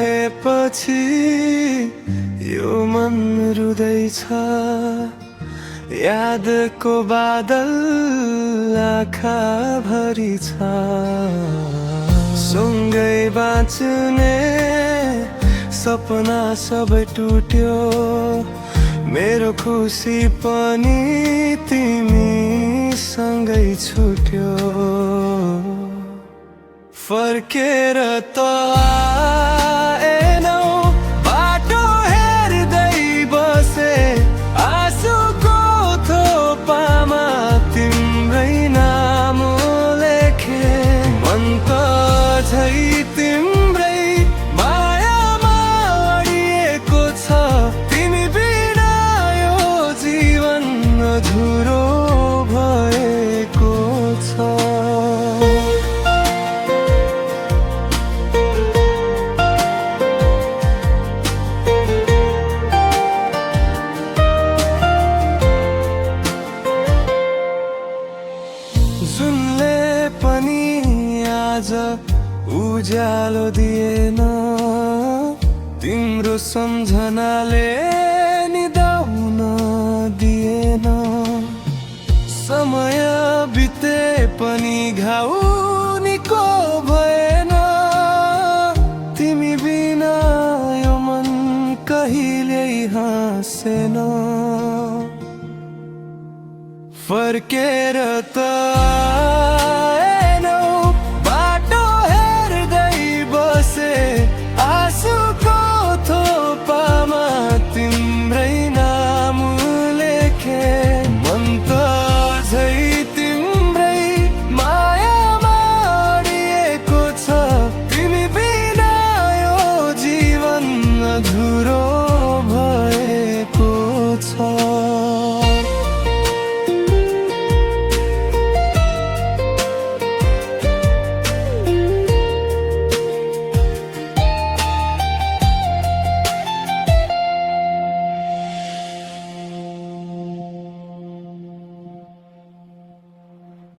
भएपछि यो मन रुँदैछ, यादको बादल आँखा भरि छ। सँगै बाँच्ने सपना सबै टुट्यो, मेरो खुसी पनि तिमीसँगै छुट्यो। फर्केर त आएनौ, बाटो हेर्दै बसे, आँसुको थोपामा तिम्रै नाम लेखे। मन त झै तिम्रै मायामा अडिएको छ, तिमी बिना यो जीवन अधुरो भएको छ। जुनले पनि आज उज्यालो दिएन, तिम्रो सम्झनाले निदाउन दिएन। समय बिते पनि घाउ निको भएन, तिमी बिना यो मन कहिल्यै हाँसेन। फर्केर त आएनौ, बाटो हेर्दै बसे, आँसुको थोपामा तिम्रै नाम लेखे। मन त झै तिम्रै मायामा अडिएको छ, तिमी बिना यो जीवन अधुरो भएको छ।